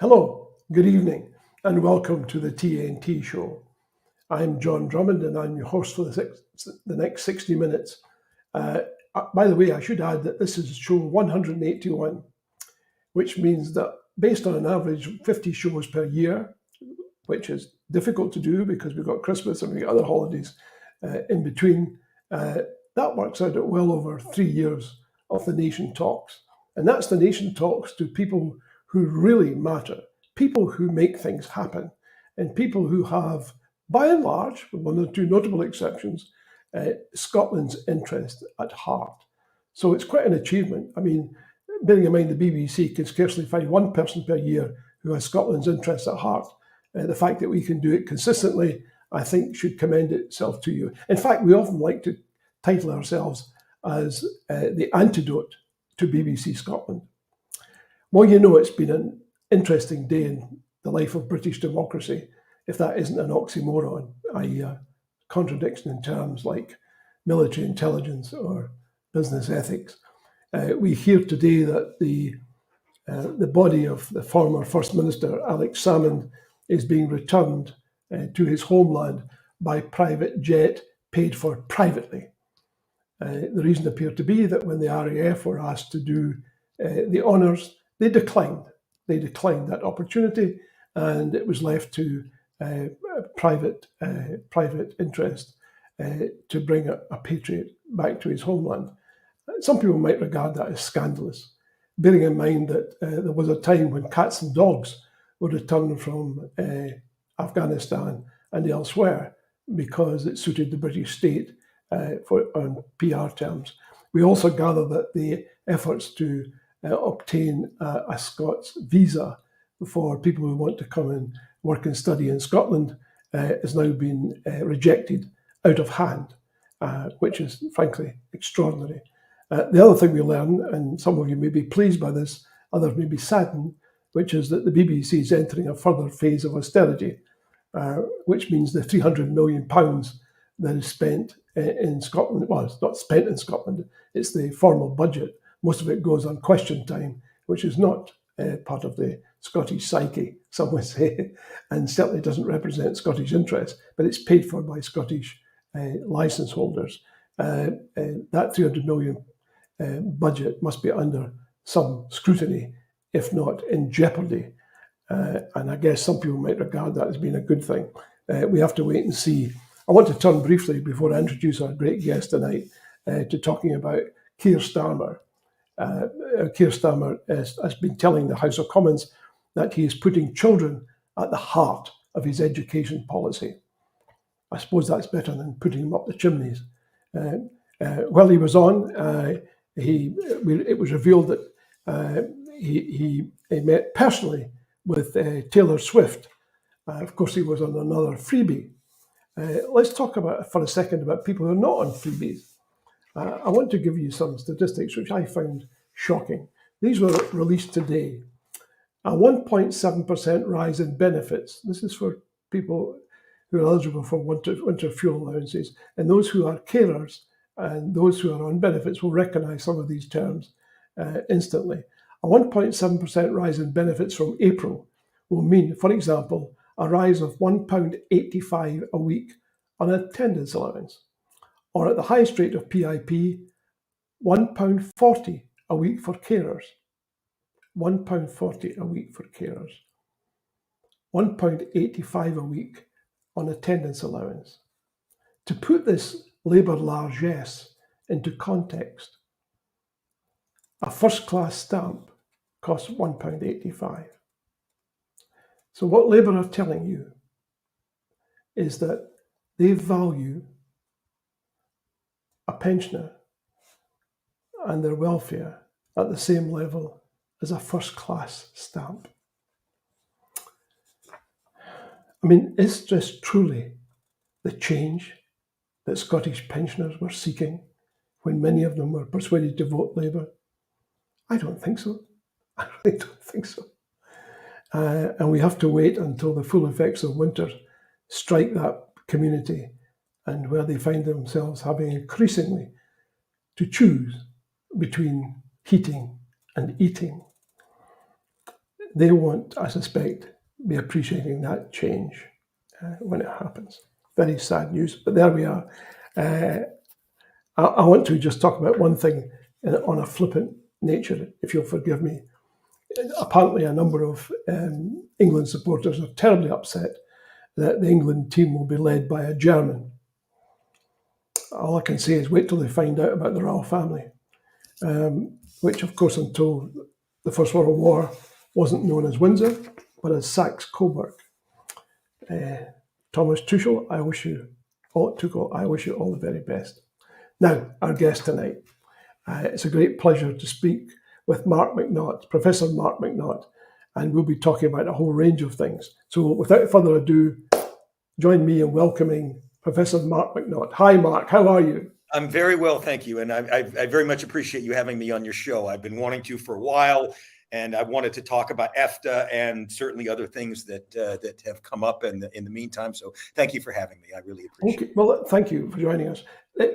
Hello, good evening, and welcome to the TNT Show. I'm John Drummond, and I'm your host for the next 60 minutes. By the way, I should add that this is show 181, which means that based on an average of 50 shows per year, which is difficult to do because we've got Christmas and we've got other holidays in between, that works out at well over 3 years of The Nation Talks. And that's The Nation Talks to people who really matter, people who make things happen, and people who have, by and large, with one or two notable exceptions, Scotland's interest at heart. So it's quite an achievement. I mean, bearing in mind the BBC can scarcely find one person per year who has Scotland's interest at heart. The fact that we can do it consistently, I think, should commend itself to you. In fact, we often like to title ourselves as the antidote to BBC Scotland. Well, you know, it's been an interesting day in the life of British democracy, if that isn't an oxymoron, i.e. a contradiction in terms like military intelligence or business ethics. We hear today that the body of the former First Minister, Alex Salmond, is being returned to his homeland by private jet paid for privately. The reason appeared to be that when the RAF were asked to do the honours, they declined. They declined that opportunity, and it was left to private interest to bring a patriot back to his homeland. Some people might regard that as scandalous, bearing in mind that there was a time when cats and dogs were returned from Afghanistan and elsewhere because it suited the British state on PR terms. We also gather that the efforts to obtain a Scots visa for people who want to come and work and study in Scotland has now been rejected out of hand, which is frankly extraordinary. The other thing we learn, and some of you may be pleased by this, others may be saddened, which is that the BBC is entering a further phase of austerity, which means the £300 million that is spent in Scotland, well, it's not spent in Scotland, it's the formal budget. Most of it goes on question time, which is not part of the Scottish psyche, some would say, and certainly doesn't represent Scottish interests, but it's paid for by Scottish licence holders. That £300 million budget must be under some scrutiny, if not in jeopardy. And I guess some people might regard that as being a good thing. We have to wait and see. I want to turn briefly, before I introduce our great guest tonight, to talking about Keir Starmer. Keir Starmer has been telling the House of Commons that he is putting children at the heart of his education policy. I suppose that's better than putting them up the chimneys. While he was on, it was revealed that he met personally with Taylor Swift. Of course, he was on another freebie. Let's talk for a second about people who are not on freebies. I want to give you some statistics which I found shocking. These were released today. A 1.7% rise in benefits. This is for people who are eligible for winter fuel allowances. And those who are carers and those who are on benefits will recognise some of these terms instantly. A 1.7% rise in benefits from April will mean, for example, a rise of £1.85 a week on attendance allowance, or at the highest rate of PIP, £1.40 a week for carers. £1.40 a week for carers. £1.85 a week on attendance allowance. To put this labour largesse into context, a first-class stamp costs £1.85. So what Labour are telling you is that they value a pensioner and their welfare at the same level as a first-class stamp. I mean, is this truly the change that Scottish pensioners were seeking when many of them were persuaded to vote Labour? I don't think so. I really don't think so. And we have to wait until the full effects of winter strike that community, and where they find themselves having increasingly to choose between heating and eating. they won't, I suspect, be appreciating that change when it happens. Very sad news, but there we are. I want to just talk about one thing on a flippant nature, if you'll forgive me. Apparently, a number of England supporters are terribly upset that the England team will be led by a German. All I can say is wait till they find out about the royal family, which, of course, until the First World War wasn't known as Windsor, but as Saxe-Coburg. Thomas Tuchel, I wish you all the very best. Now, our guest tonight. It's a great pleasure to speak with Mark McNaught, Professor Mark McNaught, and we'll be talking about a whole range of things. So without further ado, join me in welcoming Professor Mark McNaught. Hi, Mark. How are you? I'm very well, thank you. And I very much appreciate you having me on your show. I've been wanting to for a while, and I wanted to talk about EFTA and certainly other things that have come up in the meantime. So thank you for having me. I really appreciate it. Well, thank you for joining us.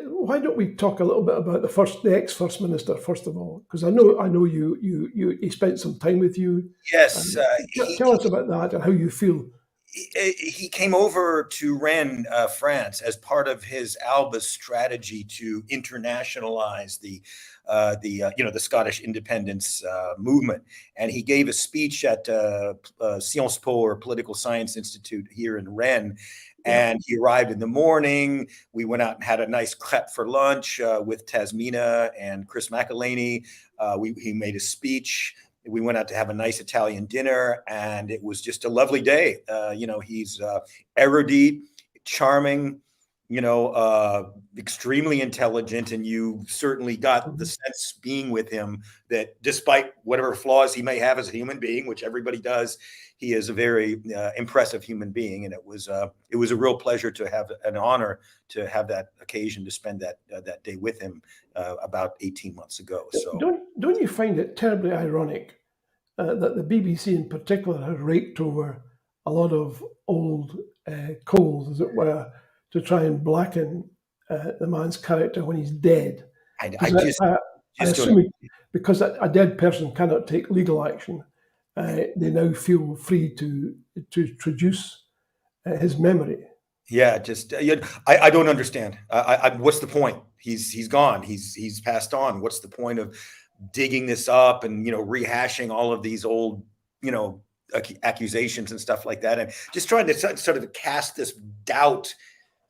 Why don't we talk a little bit about the ex-First Minister, first of all? Because I know he spent some time with you. Yes. Tell us about that and how you feel. He came over to Rennes, France, as part of his Albus strategy to internationalize the Scottish independence movement, and he gave a speech at Sciences Po, or Political Science Institute here in Rennes. And he arrived in the morning. We went out and had a nice crêpe for lunch with Tasmina and Chris McElhaney. He made a speech. We went out to have a nice Italian dinner, and it was just a lovely day. He's erudite, charming, extremely intelligent, and you certainly got the sense being with him that despite whatever flaws he may have as a human being, which everybody does, he is a very impressive human being. And it was a real pleasure to have an honor to have that occasion to spend that day with him about 18 months ago. So don't you find it terribly ironic that the BBC in particular has raked over a lot of old coals, as it were, to try and blacken the man's character when he's dead? I assume because a dead person cannot take legal action, they now feel free to traduce his memory. Yeah, I don't understand. What's the point? He's gone. He's passed on. What's the point of digging this up and rehashing all of these old accusations and stuff like that, and just trying to sort of cast this doubt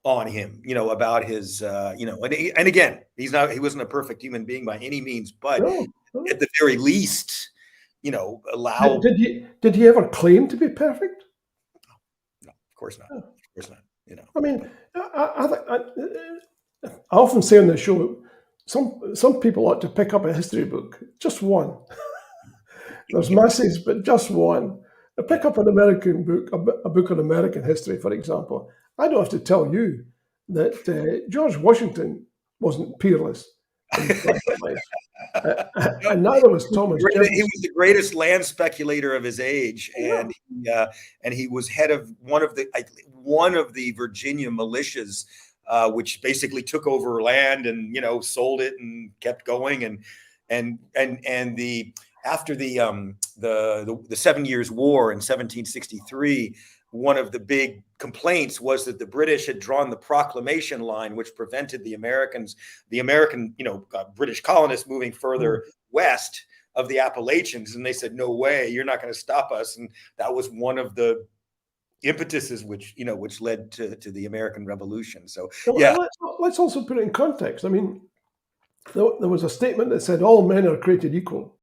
on him, about his, and again, he wasn't a perfect human being by any means, but no. At the very least, allow. Did he ever claim to be perfect? No, of course not. Of course not. I mean, I often say on the show, some people ought to pick up a history book, just one. There's masses, but just one. Pick up an American book, a book on American history, for example. I don't have to tell you that George Washington wasn't peerless in private life, and neither was Thomas Jefferson. He was the greatest land speculator of his age, and he was head of one of the Virginia militias, which basically took over land and sold it and kept going, after the 7 Years' War in 1763. One of the big complaints was that the British had drawn the proclamation line, which prevented the American British colonists moving further west of the Appalachians. And they said, no way, you're not going to stop us. And that was one of the impetuses which led to the American Revolution. So, yeah. Let's also put it in context. I mean, there was a statement that said all men are created equal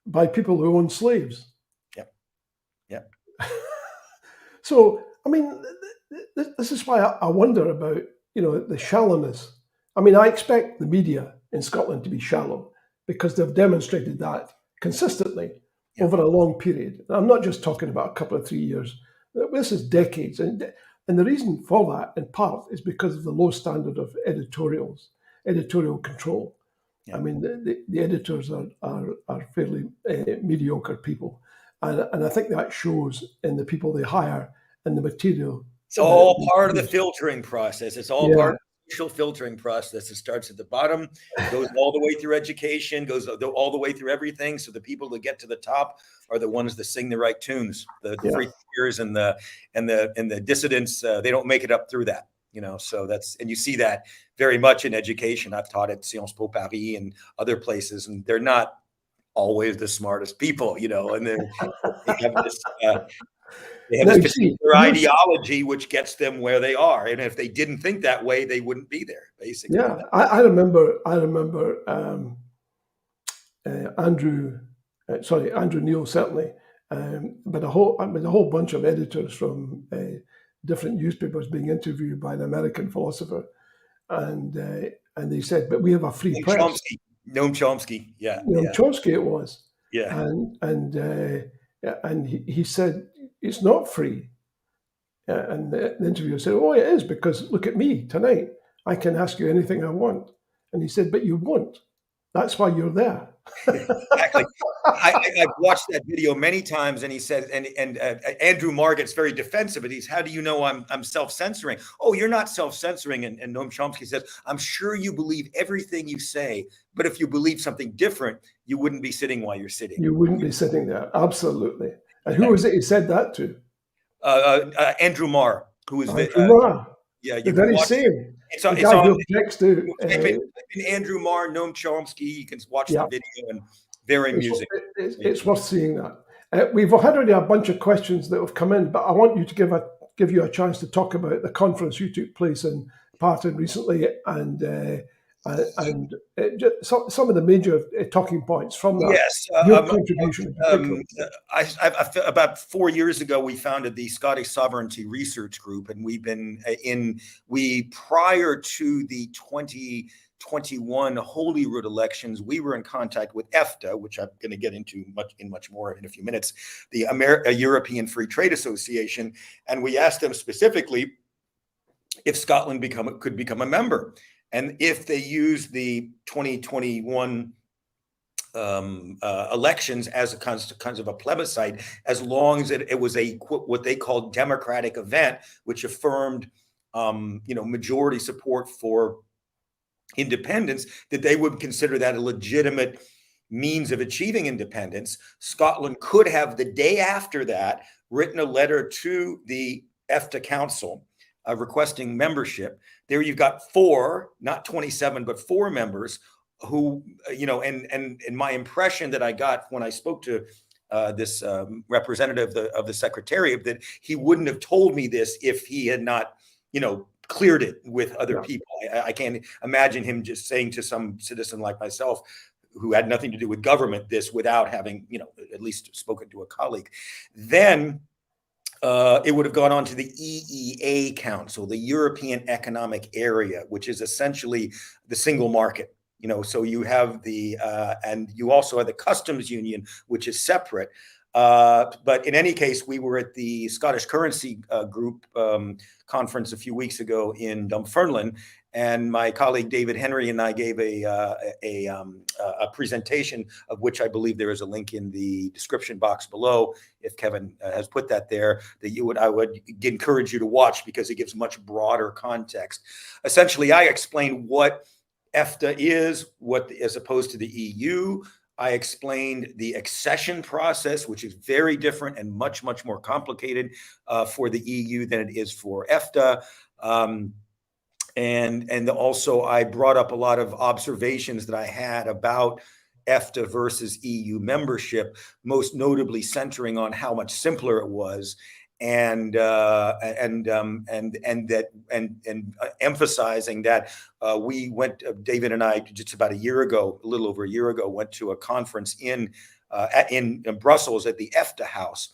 by people who own slaves. Yeah. So, I mean, this is why I wonder about, the shallowness. I mean, I expect the media in Scotland to be shallow because they've demonstrated that consistently over a long period. And I'm not just talking about a couple of 3 years. This is decades. And the reason for that, in part, is because of the low standard of editorial control. Yeah. I mean, the editors are fairly mediocre people. And I think that shows in the people they hire and the material. It's all part of the filtering process. It's all part of initial filtering process that starts at the bottom, goes all the way through education, goes all the way through everything. So the people that get to the top are the ones that sing the right tunes. The free thinkers and the dissidents, they don't make it up through that. So and you see that very much in education. I've taught at Sciences Po Paris and other places, and they're not always the smartest people, and they have this. They have this particular ideology which gets them where they are, and if they didn't think that way, they wouldn't be there. Basically, yeah. I remember Andrew Neil certainly, but a whole bunch of editors from different newspapers being interviewed by an American philosopher, and they said, "But we have a free press." Noam Chomsky, yeah. Chomsky it was, yeah, and he said it's not free, and the interviewer said, "Oh, it is, because look at me tonight. I can ask you anything I want," and he said, "But you won't. That's why you're there." Exactly. I've watched that video many times, and he said, and Andrew Marr gets very defensive, but how do you know I'm self-censoring? Oh, you're not self-censoring. And Noam Chomsky says, I'm sure you believe everything you say, but if you believe something different, you wouldn't be sitting while you're sitting. You wouldn't be sitting there. Absolutely. And who was it he said that to? Andrew Marr, who was yeah, you the very same. It's on next to Andrew Marr, Noam Chomsky. You can watch the video, and very amusing. It's worth seeing that. We've already a bunch of questions that have come in, but I want you to give you a chance to talk about the conference you took part in recently, and some of the major talking points from that. Yes, your contribution. About 4 years ago, we founded the Scottish Sovereignty Research Group, and we've been prior to the 2021 Holyrood elections, we were in contact with EFTA, which I'm going to get into much more in a few minutes, the European Free Trade Association, and we asked them specifically if Scotland could become a member. And if they use the 2021 elections as a kind of a plebiscite, as long as it was what they called democratic event, which affirmed majority support for independence, that they would consider that a legitimate means of achieving independence. Scotland could have, the day after that, written a letter to the EFTA Council requesting membership. There you've got 4, not 27, but 4 members who, and my impression that I got when I spoke to this representative of the Secretariat, that he wouldn't have told me this if he had not, cleared it with other people. I can't imagine him just saying to some citizen like myself, who had nothing to do with government, this without having, at least spoken to a colleague. Then it would have gone on to the EEA Council, the European Economic Area, which is essentially the single market. So you have and you also have the Customs Union, which is separate. But in any case, we were at the Scottish Currency Group conference a few weeks ago in Dunfermline, and my colleague David Henry and I gave a presentation, of which I believe there is a link in the description box below, if Kevin has put that there, that I would encourage you to watch, because it gives much broader context. Essentially, I explained what EFTA is, as opposed to the EU. I explained the accession process, which is very different and much, much more complicated for the EU than it is for EFTA. And also I brought up a lot of observations that I had about EFTA versus EU membership, most notably centering on how much simpler it was, and emphasizing that we went, David and I, just about a little over a year ago, went to a conference in Brussels at the EFTA House.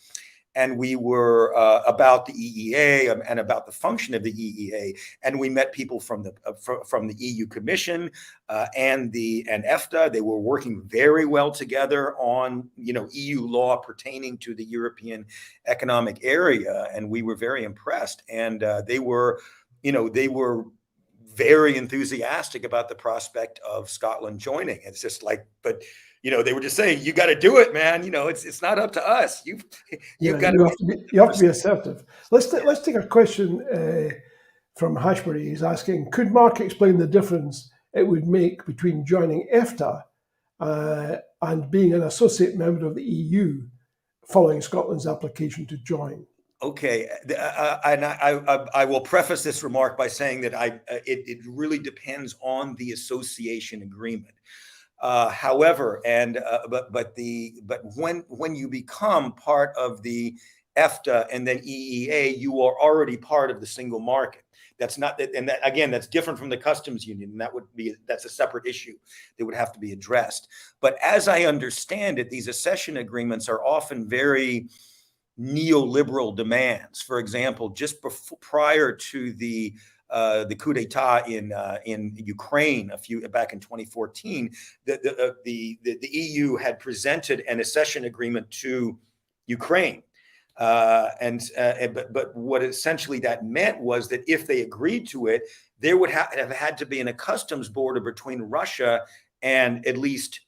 And we were about the EEA and about the function of the EEA, and we met people from the EU Commission and EFTA. They were working very well together on EU law pertaining to the European Economic Area, and we were very impressed. And they were very enthusiastic about the prospect of Scotland joining. It's just like, but. They were just saying, you got to do it, man. It's not up to us. You have to be assertive. Let's take a question from Hashbury is asking, could Mark explain the difference it would make between joining EFTA and being an associate member of the EU following Scotland's application to join? Okay, and I will preface this remark by saying that it really depends on the association agreement. However, but when you become part of the EFTA and then EEA, you are already part of the single market. That's not that, and that, again, that's different from the customs union, and that's a separate issue that would have to be addressed. But as I understand it, these accession agreements are often very neoliberal demands. For example, just prior to the coup d'état in Ukraine back in 2014, the EU had presented an accession agreement to Ukraine. But what essentially that meant was that if they agreed to it, there would have had to be a customs border between Russia and at least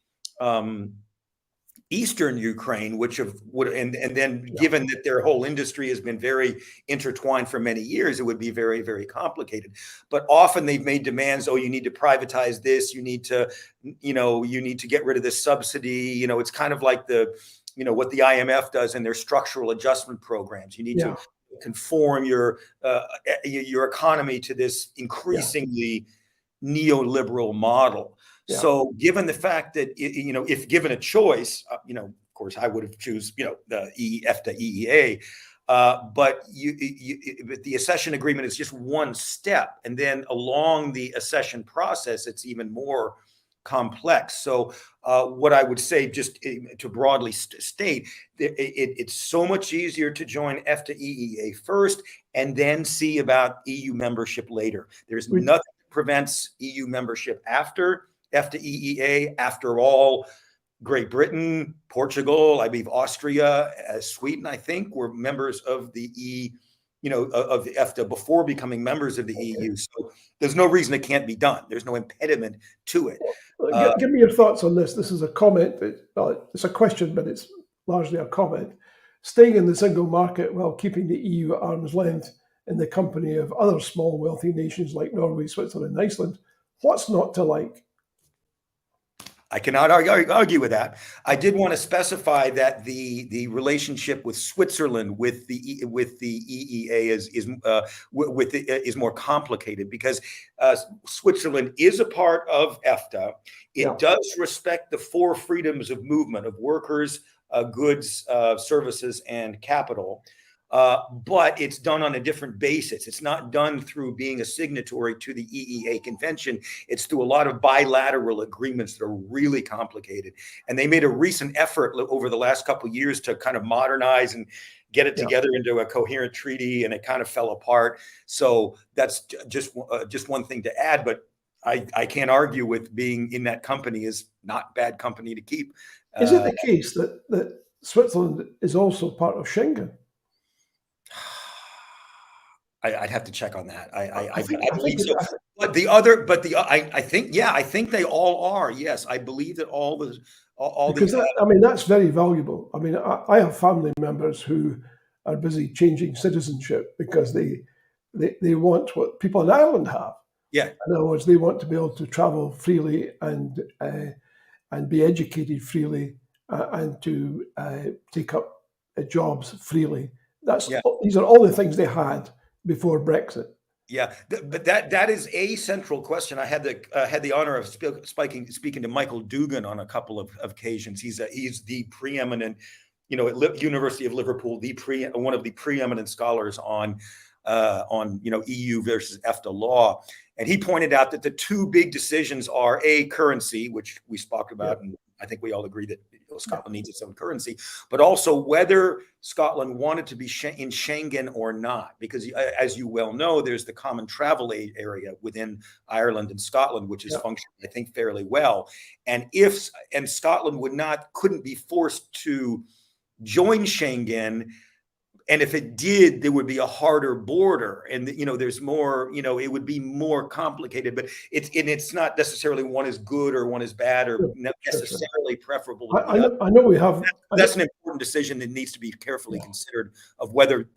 Eastern Ukraine, and then given that their whole industry has been very intertwined for many years, it would be very, very complicated. But often they've made demands. Oh, you need to privatize this. You need to get rid of this subsidy. It's kind of like what the IMF does in their structural adjustment programs. You need to conform your economy to this increasingly neoliberal model. Yeah. So given the fact that, if given a choice, of course, I would have choose, the EFTA, EEA, but the accession agreement is just one step. And then along the accession process, it's even more complex. So what I would say, just to broadly state, it's so much easier to join EFTA, EEA first, and then see about EU membership later. There's nothing that prevents EU membership after EFTA, EEA. After all, Great Britain, Portugal, I believe Austria, Sweden, I think, were members of the of the EFTA before becoming members of the EU. So there's no reason it can't be done. There's no impediment to it. Give me your thoughts on this. This is a comment. It's a question, but it's largely a comment. Staying in the single market while keeping the EU at arm's length in the company of other small wealthy nations like Norway, Switzerland, and Iceland, what's not to like? I cannot argue with that. I did want to specify that the relationship with Switzerland with the EEA is more complicated because Switzerland is a part of EFTA. It does respect the 4 freedoms of movement of workers, goods, services, and capital. But it's done on a different basis. It's not done through being a signatory to the EEA convention. It's through a lot of bilateral agreements that are really complicated. And they made a recent effort over the last couple of years to kind of modernize and get it together into a coherent treaty, and it kind of fell apart. So that's just one thing to add. But I can't argue with being in that company is not bad company to keep. Is it the case that Switzerland is also part of Schengen? I'd have to check on that. I believe so. I think they all are. Yes, I believe that all because that's very valuable. I mean, I have family members who are busy changing citizenship because they want what people in Ireland have. Yeah. In other words, they want to be able to travel freely and be educated freely and to take up jobs freely. These are all the things they had before Brexit. Yeah, but that is a central question. I had the honor of speaking to Michael Dugan on a couple of occasions. He's the preeminent, at University of Liverpool, one of the preeminent scholars on EU versus EFTA law. And he pointed out that the 2 big decisions are currency, which we spoke about, and I think we all agree that Scotland needs its own currency, but also whether Scotland wanted to be in Schengen or not, because as you well know, there's the common travel area within Ireland and Scotland, which is functioning, I think, fairly well. And Scotland couldn't be forced to join Schengen. And if it did, there would be a harder border, and there's more. It would be more complicated. But it's not necessarily one is good or one is bad or necessarily preferable. I know we have. That's an important decision that needs to be carefully considered of whether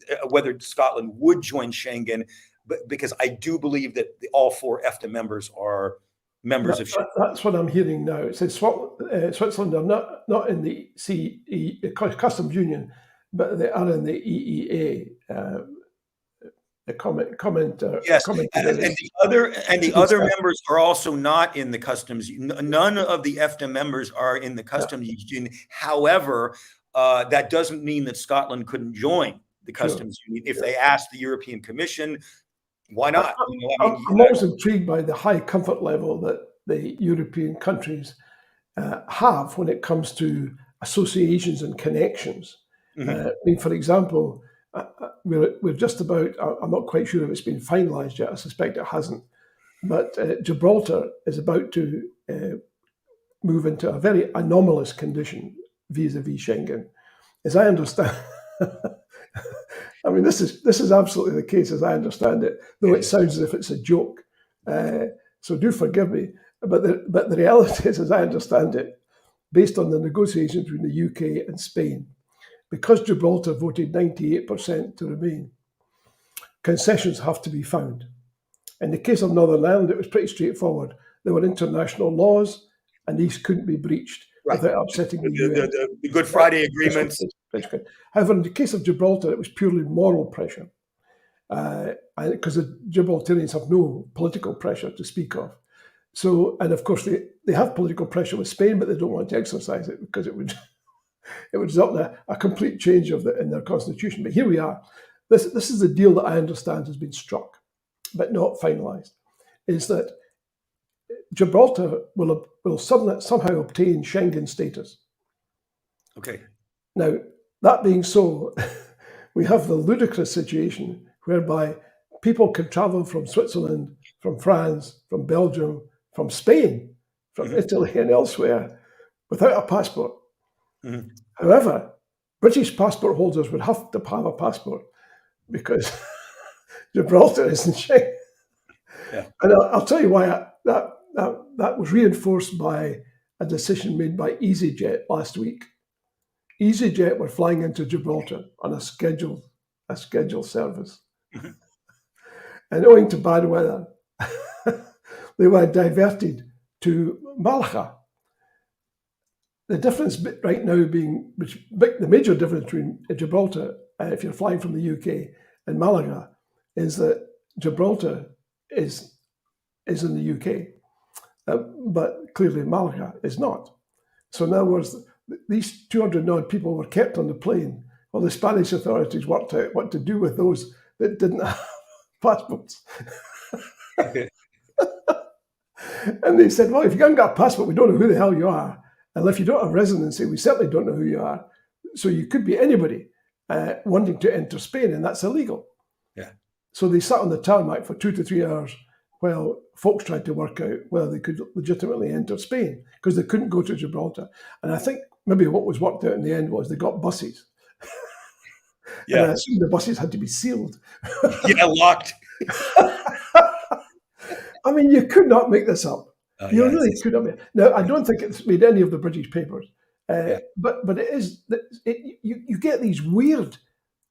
Scotland would join Schengen because I do believe that all 4 EFTA members are members of Schengen. That's what I'm hearing now. It says Switzerland are not in the Customs Union, but they are in the EEA. Yes, and the other members are also not in the customs. None of the EFTA members are in the customs union. However, that doesn't mean that Scotland couldn't join the customs union if they asked the European Commission. Why not? I'm always intrigued by the high comfort level that the European countries have when it comes to associations and connections. For example, we're just about, I'm not quite sure if it's been finalised yet, I suspect it hasn't, but Gibraltar is about to move into a very anomalous condition vis-a-vis Schengen. As I understand, this is absolutely the case as I understand it, though it sounds as if it's a joke. So do forgive me. But the reality is, as I understand it, based on the negotiations between the UK and Spain, because Gibraltar voted 98% to remain, concessions have to be found. In the case of Northern Ireland, it was pretty straightforward. There were international laws, and these couldn't be breached without upsetting the UN. The Good Friday agreements. However, in the case of Gibraltar, it was purely moral pressure, because the Gibraltarians have no political pressure to speak of. So, and of course, they have political pressure with Spain, but they don't want to exercise it because it would result in a complete change in their constitution. But here we are. This is the deal that I understand has been struck, but not finalised, is that Gibraltar will somehow obtain Schengen status. Okay. Now, that being so, we have the ludicrous situation whereby people can travel from Switzerland, from France, from Belgium, from Spain, from Italy and elsewhere without a passport. However, British passport holders would have to have a passport because Gibraltar isn't Schengen. And I'll tell you why that was reinforced by a decision made by EasyJet last week. EasyJet were flying into Gibraltar on a scheduled service. And owing to bad weather, they were diverted to Malaga. The difference right now being, the major difference between Gibraltar, if you're flying from the UK, and Malaga, is that Gibraltar is in the UK, but clearly Malaga is not. So in other words, these 200 odd people were kept on the plane while the Spanish authorities worked out what to do with those that didn't have passports. And they said, well, if you haven't got a passport, we don't know who the hell you are. And if you don't have residency, we certainly don't know who you are. So you could be anybody wanting to enter Spain, and that's illegal. Yeah. So they sat on the tarmac for 2 to 3 hours while folks tried to work out whether they could legitimately enter Spain, because they couldn't go to Gibraltar. And I think maybe what was worked out in the end was they got buses. Yeah. And I assume the buses had to be sealed. Yeah, locked. I mean, you could not make this up. You really could not. Now, I don't think it's made any of the British papers, but it is. You get these weird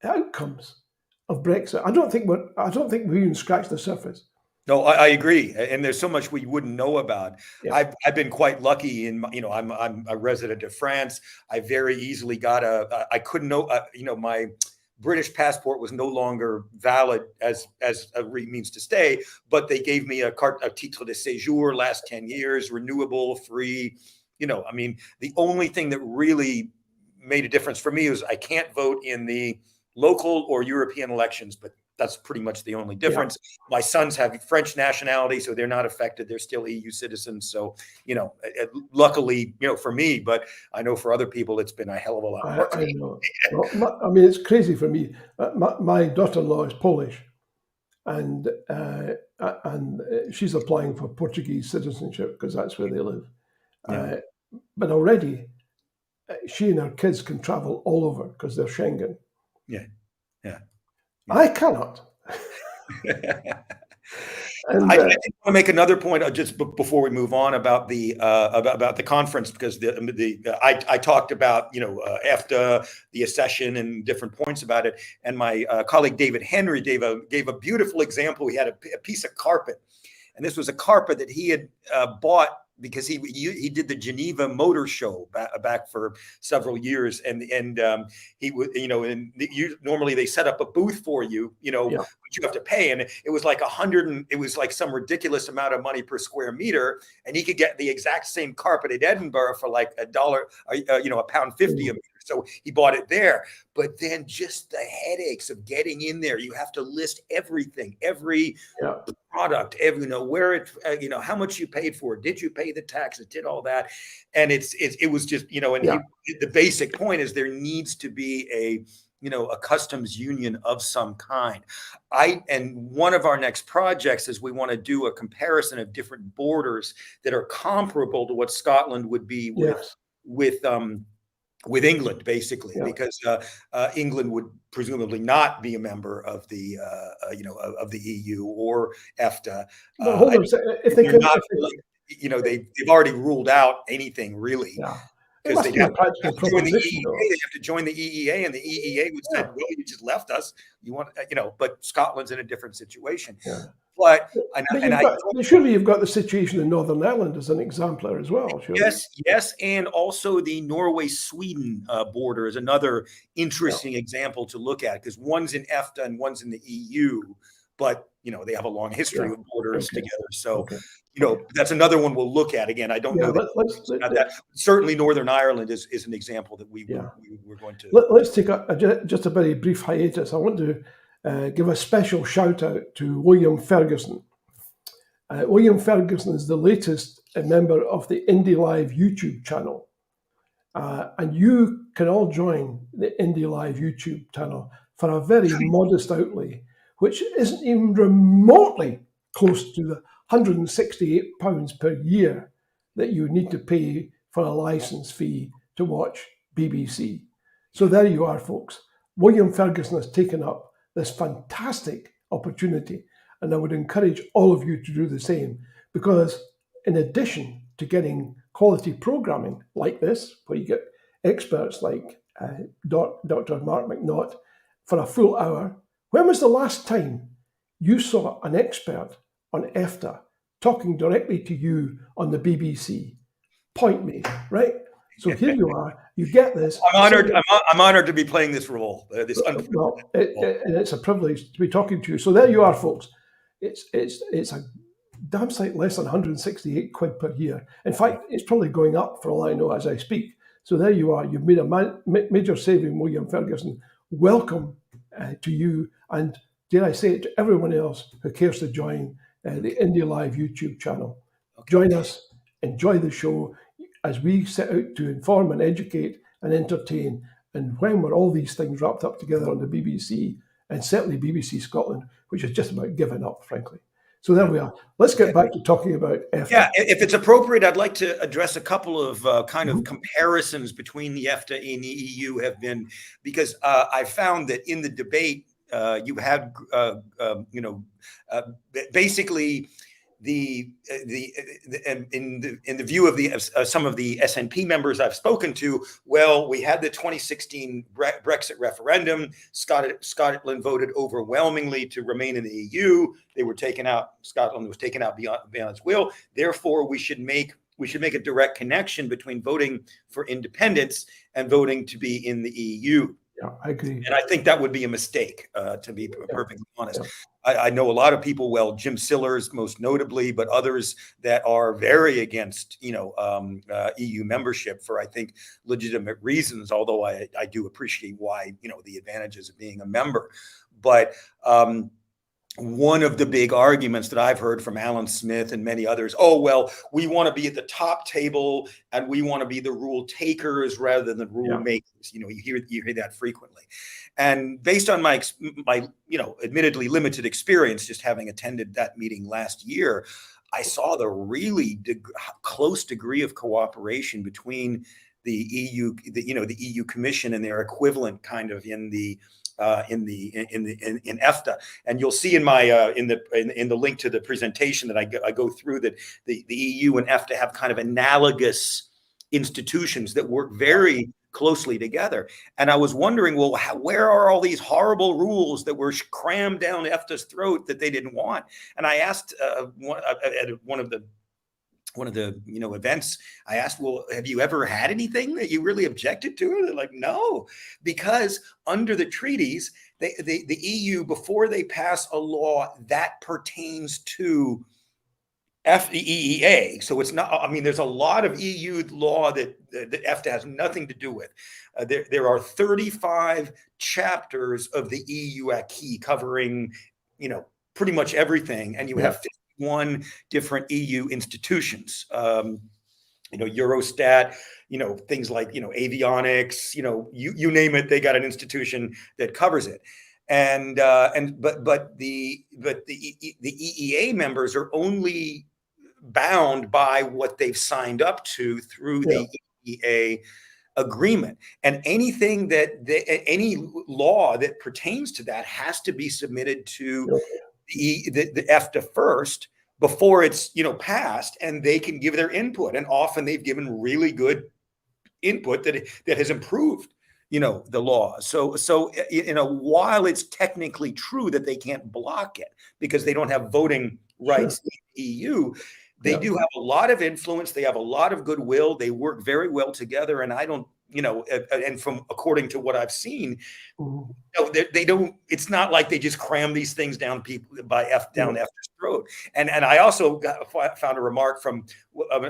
outcomes of Brexit. I don't think we even scratched the surface. No, I agree, and there's so much we wouldn't know about. Yeah. I've been quite lucky in, I'm a resident of France. I very easily got I couldn't know, my British passport was no longer valid as a means to stay, but they gave me a titre de séjour, last 10 years, renewable, free. The only thing that really made a difference for me was I can't vote in the local or European elections, but that's pretty much the only difference. Yeah. My sons have French nationality, so they're not affected. They're still EU citizens. So, luckily, for me, but I know for other people, it's been a hell of a lot more. I know. Well, it's crazy for me. My daughter-in-law is Polish, and she's applying for Portuguese citizenship because that's where they live. Yeah. But already, she and her kids can travel all over because they're Schengen. Yeah. I cannot. And I want to make another point just before we move on about the conference, because I talked about EFTA, the accession, and different points about it, and my colleague David Henry gave a beautiful example. He had a piece of carpet, and this was a carpet that he had bought because he did the Geneva Motor Show back for several years, and he would normally they set up a booth for you, but you have to pay, and it was like it was like some ridiculous amount of money per square meter, and he could get the exact same carpet at Edinburgh for like £1.50 a meter. So he bought it there. But then just the headaches of getting in there, you have to list everything, every product, where it, how much you paid for it, did you pay the taxes, did all that, and it was just, the basic point is there needs to be a customs union of some kind. And one of our next projects is we want to do a comparison of different borders that are comparable to what Scotland would be with England, basically, because England would presumably not be a member of the of the EU or EFTA. They've already ruled out anything really. Because they have to join the EEA, and the EEA would say, "Well, you just left us. You want, but Scotland's in a different situation." But surely you've got the situation in Northern Ireland as an exemplar as well. Surely. Yes, and also the Norway-Sweden border is another interesting example to look at, because one's in EFTA and one's in the EU, but they have a long history of borders together. So that's another one we'll look at. Again, I don't know that. Certainly, Northern Ireland is an example that we're going to. Let's take just a very brief hiatus. I want to give a special shout out to William Ferguson. William Ferguson is the latest member of the Indie Live YouTube channel. And you can all join the Indie Live YouTube channel for a very modest outlay, which isn't even remotely close to the £168 per year that you need to pay for a license fee to watch BBC. So there you are, folks. William Ferguson has taken up this fantastic opportunity, and I would encourage all of you to do the same, because in addition to getting quality programming like this, where you get experts like Dr. Mark McNaught for a full hour, when was the last time you saw an expert on EFTA talking directly to you on the BBC? Point me, right? So here you are. You get this. I'm honored. I'm honored to be playing this role. And it's a privilege to be talking to you. So there you are, folks. It's a damn sight less than 168 quid per year. In fact, it's probably going up for all I know as I speak. So there you are. You've made a major saving, William Ferguson. Welcome to you, and dare I say it, to everyone else who cares to join the Indie Live YouTube channel. Join us, enjoy the show as we set out to inform and educate and entertain. And when we're all these things wrapped up together on the BBC, and certainly BBC Scotland, which is just about given up, frankly. So there we are. Let's get back to talking about EFTA. Yeah, if it's appropriate, I'd like to address a couple of kind of comparisons between the EFTA and the EU have been, because I found that in the debate, you had, basically in the view of some of the SNP members I've spoken to, well, we had the 2016 Brexit referendum. Scotland voted overwhelmingly to remain in the EU. They were taken out. Scotland was taken out beyond its will. Therefore, we should make a direct connection between voting for independence and voting to be in the EU. Yeah, I agree. And I think that would be a mistake, to be perfectly honest. Yeah. I know a lot of people, well, Jim Sillars most notably, but others that are very against, EU membership for, I think, legitimate reasons, although I do appreciate why, the advantages of being a member. But one of the big arguments that I've heard from Alan Smith and many others, oh, well, we want to be at the top table and we want to be the rule takers rather than the rule makers. You hear that frequently. And based on my admittedly limited experience, just having attended that meeting last year, I saw the really close degree of cooperation between the EU, the EU Commission and their equivalent kind of in the in EFTA, and you'll see in my in the link to the presentation that I go through that the EU and EFTA have kind of analogous institutions that work very closely together. And I was wondering, well, where are all these horrible rules that were crammed down EFTA's throat that they didn't want? And I asked at one of the events, I asked, well, have you ever had anything that you really objected to? They're like, no, because under the treaties, the EU, before they pass a law that pertains to EEA, so it's not, I mean, there's a lot of EU law that EFTA has nothing to do with. There are 35 chapters of the EU acquis covering, pretty much everything, and you have 51 different EU institutions. Eurostat, things like avionics, you name it, they got an institution that covers it. But the EEA members are only bound by what they've signed up to through the EEA agreement, and anything any law that pertains to that has to be submitted to the EFTA first before it's passed, and they can give their input, and often they've given really good input that has improved the law. So while it's technically true that they can't block it because they don't have voting rights in the EU, they do have a lot of influence. They have a lot of goodwill. They work very well together. And I don't, and from according to what I've seen, they don't. It's not like they just cram these things down down EFTA's throat. And I also found a remark from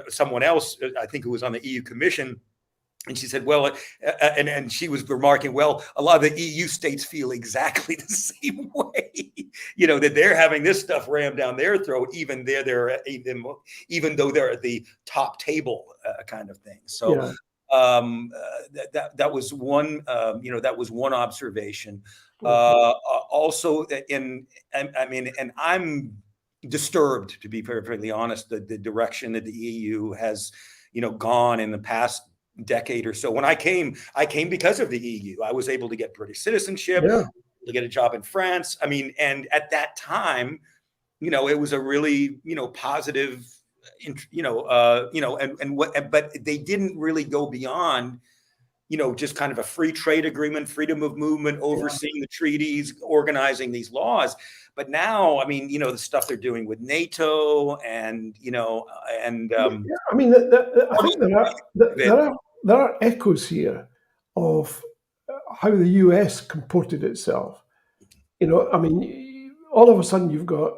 someone else, I think who was on the EU Commission. And she said, well, and she was remarking, well, a lot of the EU states feel exactly the same way, that they're having this stuff rammed down their throat, even though they're at the top table kind of thing. So that was one, that was one observation. Also, and I'm disturbed, to be perfectly honest, the direction that the EU has, gone in the past decade or so. When I came because of the EU. I was able to get British citizenship, to get a job in France. And at that time, it was a really, positive, but they didn't really go beyond, just kind of a free trade agreement, freedom of movement, overseeing the treaties, organizing these laws. But now, the stuff they're doing with NATO and, I think there are echoes here of how the US comported itself. All of a sudden you've got,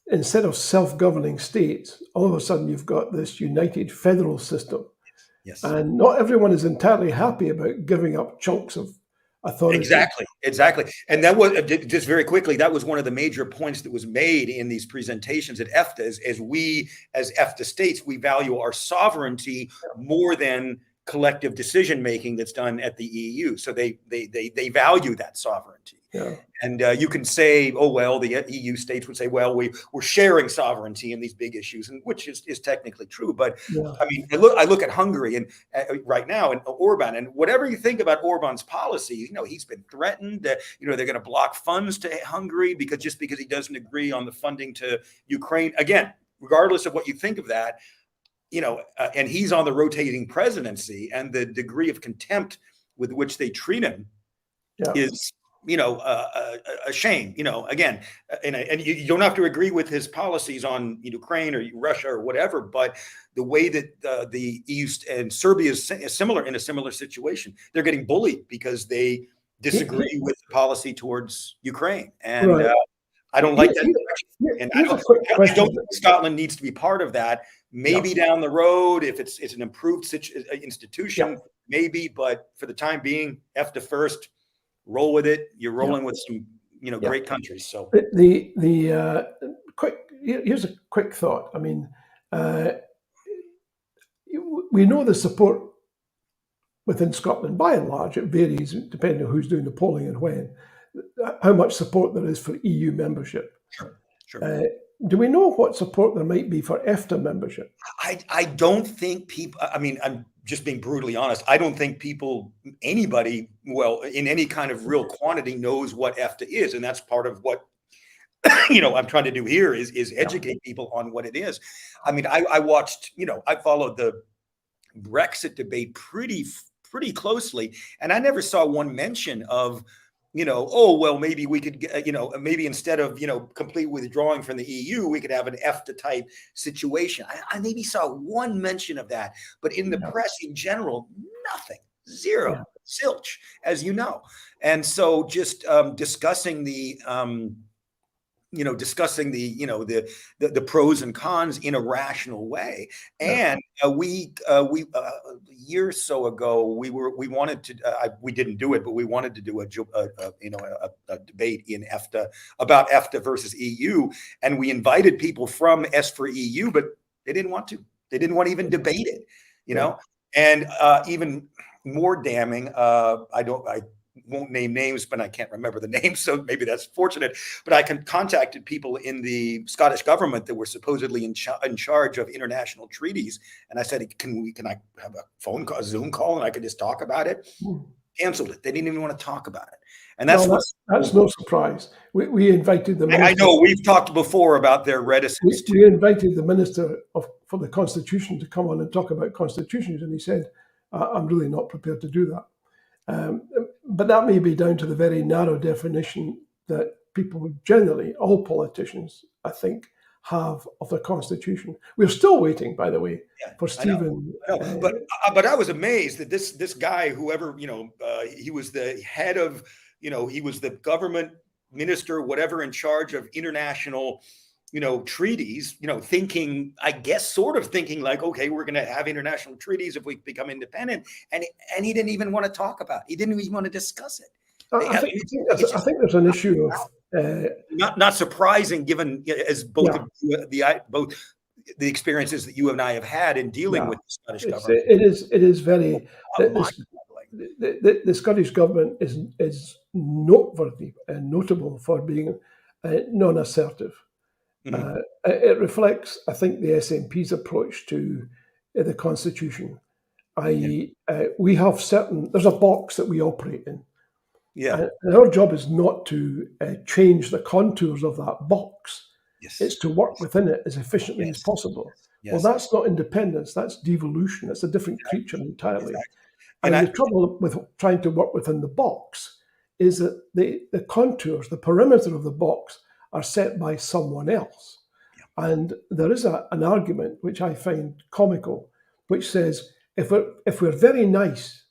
instead of self-governing states, all of a sudden you've got this united federal system. Yes. And not everyone is entirely happy about giving up chunks of authority. Exactly. And that was, just very quickly, that was one of the major points that was made in these presentations at EFTA, as we, as EFTA states, we value our sovereignty more than collective decision-making that's done at the EU. So they value that sovereignty. Yeah. And you can say, oh, well, the EU states would say, well, we're sharing sovereignty in these big issues, and which is technically true. But I look at Hungary and right now, and Orban, and whatever you think about Orban's policy, he's been threatened that, they're going to block funds to Hungary because he doesn't agree on the funding to Ukraine. Again, regardless of what you think of that, and he's on the rotating presidency, and the degree of contempt with which they treat him is, a shame, again, and you don't have to agree with his policies on Ukraine or Russia or whatever, but the way that the EU and Serbia is similar, in a similar situation, they're getting bullied because they disagree with the policy towards Ukraine. And I don't like that direction. And I don't think Scotland needs to be part of that. Maybe down the road, if it's an improved institution, maybe, but for the time being, EFTA first. Roll with it. You're rolling with some, great countries. So here's a quick thought. We know the support within Scotland, by and large. It varies depending on who's doing the polling and when. How much support there is for EU membership. Sure. do we know what support there might be for EFTA membership? I don't think people, I mean, I'm just being brutally honest. I don't think anybody, well, in any kind of real quantity knows what EFTA is. And that's part of what, I'm trying to do here is educate people on what it is. I mean, I watched, I followed the Brexit debate pretty closely, and I never saw one mention of, oh, well, maybe we could, maybe instead of, complete withdrawing from the EU, we could have an EFTA type situation. I maybe saw one mention of that, but in the press in general, nothing, zero, zilch, as you know. And so just discussing the, the pros and cons in a rational way. And we year or so ago, we wanted to, we didn't do it, but we wanted to do a debate in EFTA about EFTA versus EU. And we invited people from S for EU, but they didn't want to. They didn't want to even debate it, and even more damning, I won't name names, but I can't remember the names, so maybe that's fortunate. But I contacted people in the Scottish government that were supposedly in charge of international treaties, and I said, "Can I have a phone call, a Zoom call, and I could just talk about it?" Canceled it. They didn't even want to talk about it, and that's no surprise. We invited the minister. I know we've talked before about their reticence. We invited the minister for the Constitution to come on and talk about constitutions, and he said, "I'm really not prepared to do that." But that may be down to the very narrow definition that people generally, all politicians, I think, have of the Constitution. We're still waiting, by the way, for Stephen. I know. But I was amazed that this guy, whoever, he was the head of, he was the government minister, whatever, in charge of international treaties, thinking, I guess, sort of thinking like, okay, we're going to have international treaties if we become independent. And he didn't even want to talk about it. He didn't even want to discuss it. I think there's an issue of not surprising, given as both the experiences that you and I have had in dealing with the Scottish government. It is very the Scottish government is noteworthy and notable for being non-assertive. It reflects, I think, the SNP's approach to the Constitution. I.e., we have there's a box that we operate in. And our job is not to change the contours of that box. It's to work within it as efficiently as possible. Well, that's not independence, that's devolution. It's a different creature entirely. And the trouble with trying to work within the box is that the contours, the perimeter of the box, are set by someone else. And there is an argument which I find comical, which says if we're very nice,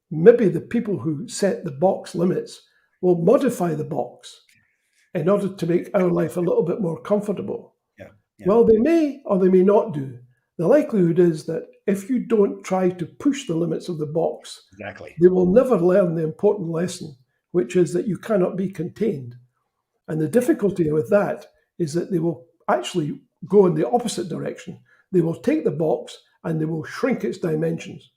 maybe the people who set the box limits will modify the box in order to make our life a little bit more comfortable. Well, they may or they may not do. The likelihood is that if you don't try to push the limits of the box, they will never learn the important lesson, which is that you cannot be contained. And the difficulty with that is that they will actually go in the opposite direction. They will take the box and they will shrink its dimensions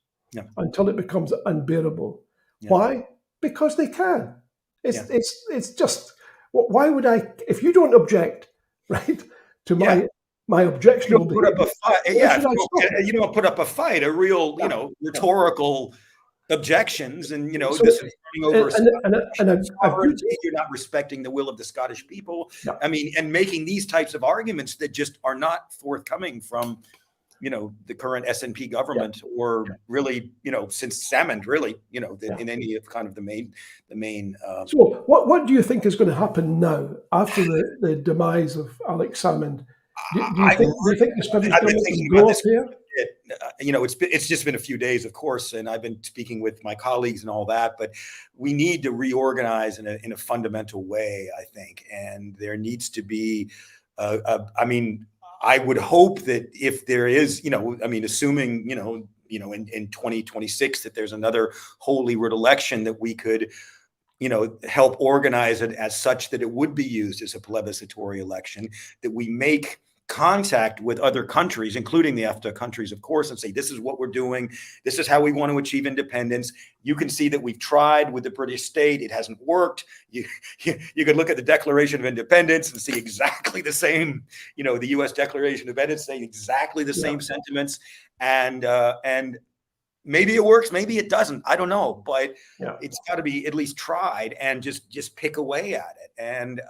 until it becomes unbearable. Why? Because they can. It's just, why would I, if you don't object, right, to my objection, you don't put up a fight. You don't put up a fight, a real, rhetorical objections, and this is running over sovereignty. You're not respecting the will of the Scottish people. I mean, and making these types of arguments that just are not forthcoming from the current SNP government, or really since Salmond, really in any of kind of the main. So what do you think is going to happen now after the demise of Alex Salmond? Do you think the Scottish government will go up here? It's just been a few days, of course, and I've been speaking with my colleagues and all that, but we need to reorganize in a fundamental way, I think, and there needs to be, I would hope that if there is, assuming, in 2026 that there's another Holy Root election, that we could, help organize it as such that it would be used as a plebiscitary election, that we make contact with other countries, including the EFTA countries, of course, and say, this is what we're doing. This is how we want to achieve independence. You can see that we've tried with the British state. It hasn't worked. You could look at the Declaration of Independence and see exactly the same, the U.S. Declaration of Independence saying exactly the same sentiments. And maybe it works, maybe it doesn't. I don't know, but it's got to be at least tried and just pick away at it. And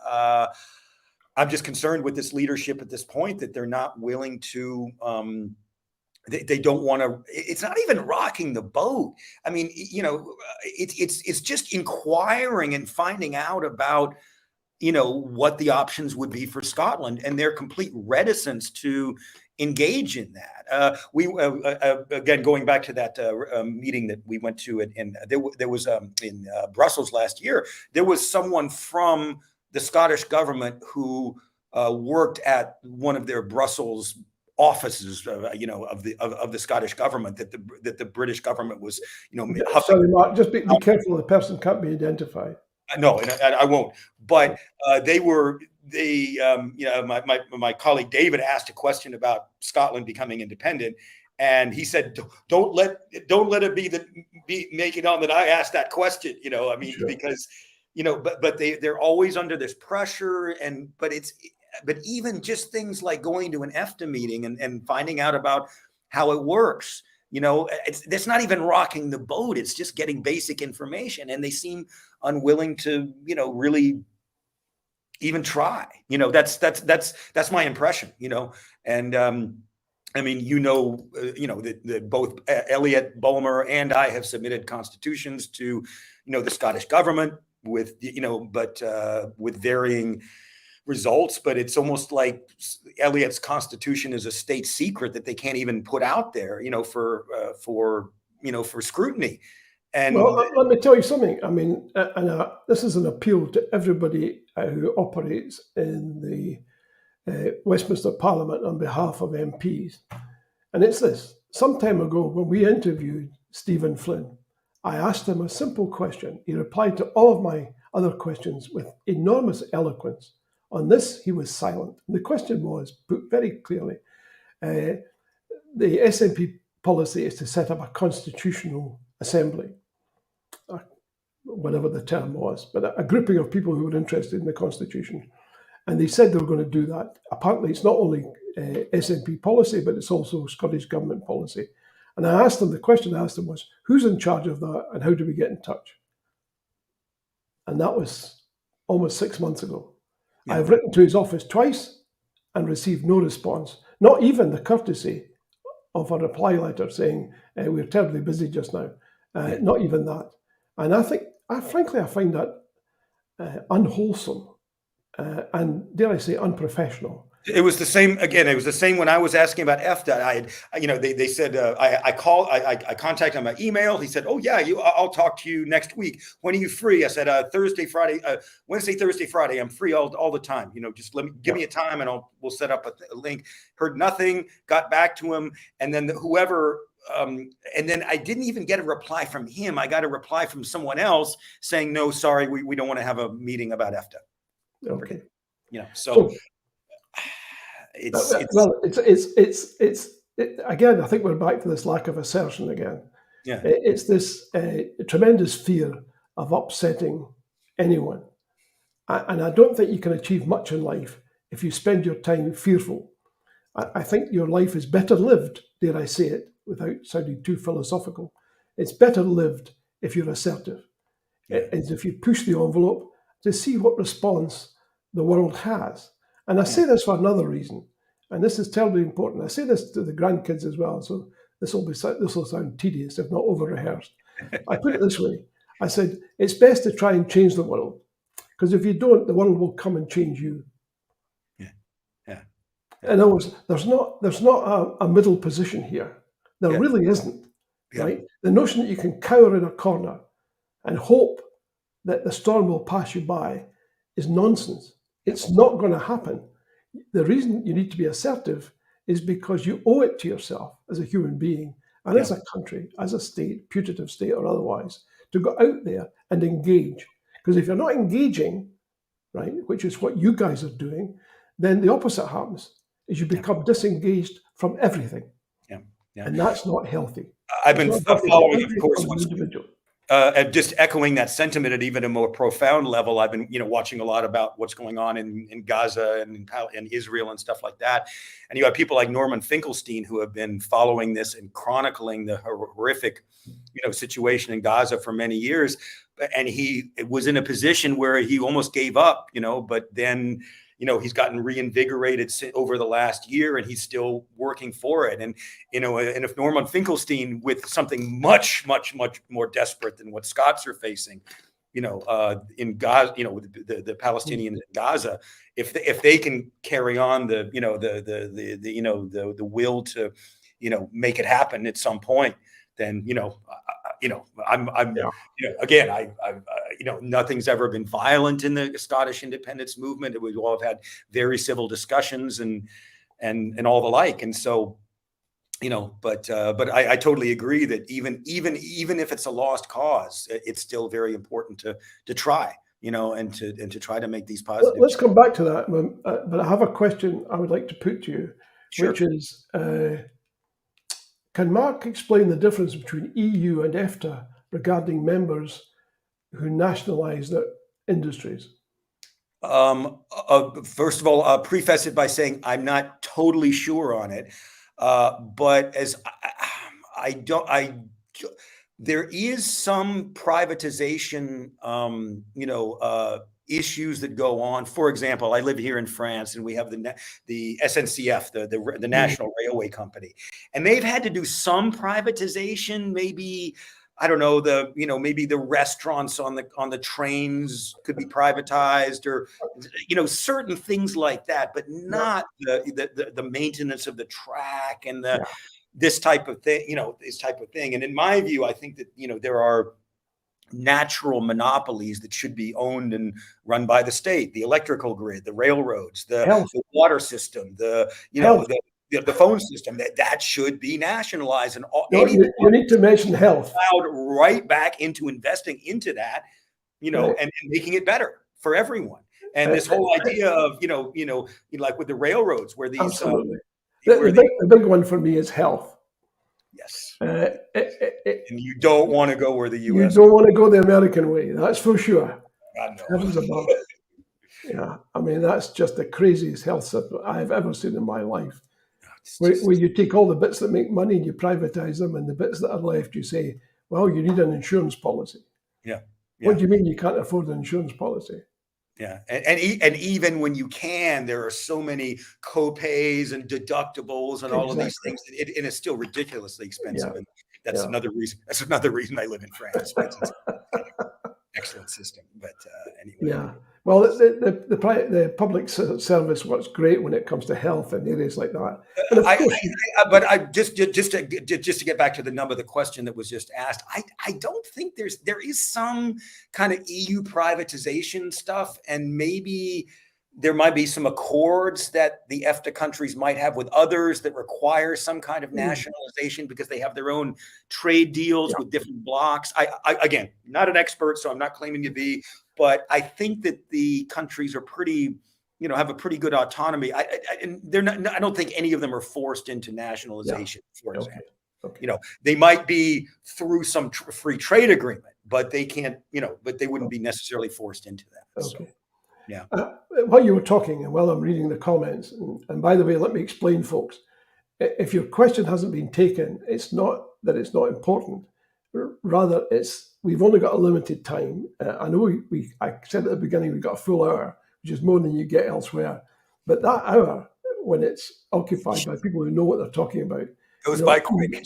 I'm just concerned with this leadership at this point that they're not willing to. They don't want to. It's not even rocking the boat. I mean, it's just inquiring and finding out about what the options would be for Scotland and their complete reticence to engage in that. We again, going back to that meeting that we went to, and there was in Brussels last year, there was someone from the Scottish government who worked at one of their Brussels offices, of the Scottish government that the British government was, Sorry, Mark, just be careful. The person can't be identified. No, and I won't. But my colleague David asked a question about Scotland becoming independent, and he said, "Don't let it be making on that I asked that question." I mean, sure. Because but they're always under this pressure, but even just things like going to an EFTA meeting and finding out about how it works. It's not even rocking the boat. It's just getting basic information, and they seem unwilling to, really even try. That's my impression. And I mean, that both Elliot Bulmer and I have submitted constitutions to, the Scottish government with, but with varying results. But it's almost like Elliot's constitution is a state secret that they can't even put out there, for scrutiny. And well, let me tell you something. I mean, this is an appeal to everybody who operates in the Westminster Parliament on behalf of MPs. And it's this. Some time ago, when we interviewed Stephen Flynn, I asked him a simple question. He replied to all of my other questions with enormous eloquence. On this, he was silent. The question was put very clearly. The SNP policy is to set up a constitutional assembly, whatever the term was, but a grouping of people who were interested in the constitution. And they said they were going to do that. Apparently, it's not only SNP policy, but it's also Scottish government policy. And I asked them, the question I asked them was, who's in charge of that and how do we get in touch? And that was almost 6 months ago. Yeah. I've written to his office twice and received no response, not even the courtesy of a reply letter saying, we're terribly busy just now. Not even that. And frankly, I find that unwholesome and, dare I say, unprofessional. It was the same again. It was the same when I was asking about EFTA. They said I contacted him by email. He said, "Oh yeah, I'll talk to you next week. When are you free?" I said, "Thursday, Friday, Wednesday, Thursday, Friday. I'm free all the time. Just give me a time and we'll set up a link." Heard nothing. Got back to him, and then and then I didn't even get a reply from him. I got a reply from someone else saying, "No, sorry, we don't want to have a meeting about EFTA." Okay. So. Again, I think we're back to this lack of assertion again. Yeah. It's this tremendous fear of upsetting anyone. And I don't think you can achieve much in life if you spend your time fearful. I think your life is better lived, dare I say it, without sounding too philosophical. It's better lived if you're assertive. It's if you push the envelope to see what response the world has. And I say this for another reason, and this is terribly important. I say this to the grandkids as well, so this will sound tedious if not over-rehearsed. I put it this way. I said, it's best to try and change the world, because if you don't, the world will come and change you. Yeah. In other words, there's not a middle position here. There really isn't, right? The notion that you can cower in a corner and hope that the storm will pass you by is nonsense. It's not going to happen. The reason you need to be assertive is because you owe it to yourself as a human being and as a country, as a state, putative state or otherwise, to go out there and engage. Because if you're not engaging, right, which is what you guys are doing, then the opposite happens. is you become disengaged from everything. Yeah. And that's not healthy. I've been following, of course, individual. Just echoing that sentiment at even a more profound level. I've been, watching a lot about what's going on in Gaza and in Israel and stuff like that. And you have people like Norman Finkelstein who have been following this and chronicling the horrific, situation in Gaza for many years. And he was in a position where he almost gave up, but then, he's gotten reinvigorated over the last year, and he's still working for it. And, and if Norman Finkelstein, with something much, much, much more desperate than what Scots are facing, in Gaza, with the Palestinians in Gaza, if they can carry on the will to, make it happen at some point, then, again, nothing's ever been violent in the Scottish independence movement. We all have had very civil discussions and all the like. And so, but I totally agree that even if it's a lost cause, it's still very important to try, and to try to make these positive. Let's come back to that, but I have a question I would like to put to you, Sure. Which is, can Mark explain the difference between EU and EFTA regarding members who nationalise their industries? First of all, I'll preface it by saying I'm not totally sure on it, but as there is some privatization, issues that go on. For example, I live here in France, and we have the SNCF, the National Railway Company, and they've had to do some privatization. Maybe, I don't know, maybe the restaurants on the trains could be privatized, or certain things like that, but not the maintenance of the track and this type of thing. And in my view, I think that there are natural monopolies that should be owned and run by the state: the electrical grid, the railroads, the water system, the phone system. That should be nationalized, and you need to mention health. Allowed right back into investing into that, and making it better for everyone. And this whole idea of like with the railroads, where these absolutely the big one for me is health. Yes. And you don't want to go where the U.S. You don't want to go the American way. That's for sure. Heavens above. Yeah, I mean, that's just the craziest health system I've ever seen in my life. Where you take all the bits that make money and you privatize them, and the bits that are left, you say, well, you need an insurance policy. Yeah. What do you mean you can't afford an insurance policy? Yeah, and even when you can, there are so many co-pays and deductibles and all of these things, and it's still ridiculously expensive. And that's another reason. That's another reason I live in France. It's excellent system, but anyway. Yeah. Well, the public service works great when it comes to health and areas like that. But just to get back to the number, the question that was just asked, I don't think there is some kind of EU privatization stuff, and maybe there might be some accords that the EFTA countries might have with others that require some kind of nationalization because they have their own trade deals with different blocs. I again, not an expert, so I'm not claiming to be. But I think that the countries are pretty, have a pretty good autonomy. And they're not. I don't think any of them are forced into nationalization. For example, they might be through some free trade agreement, but they can't. But they wouldn't be necessarily forced into that. Okay. So, yeah. While you were talking, and while I'm reading the comments, and by the way, let me explain, folks. If your question hasn't been taken, it's not that it's not important. Rather, we've only got a limited time. I know I said at the beginning we've got a full hour, which is more than you get elsewhere. But that hour, when it's occupied by people who know what they're talking about, goes by quick.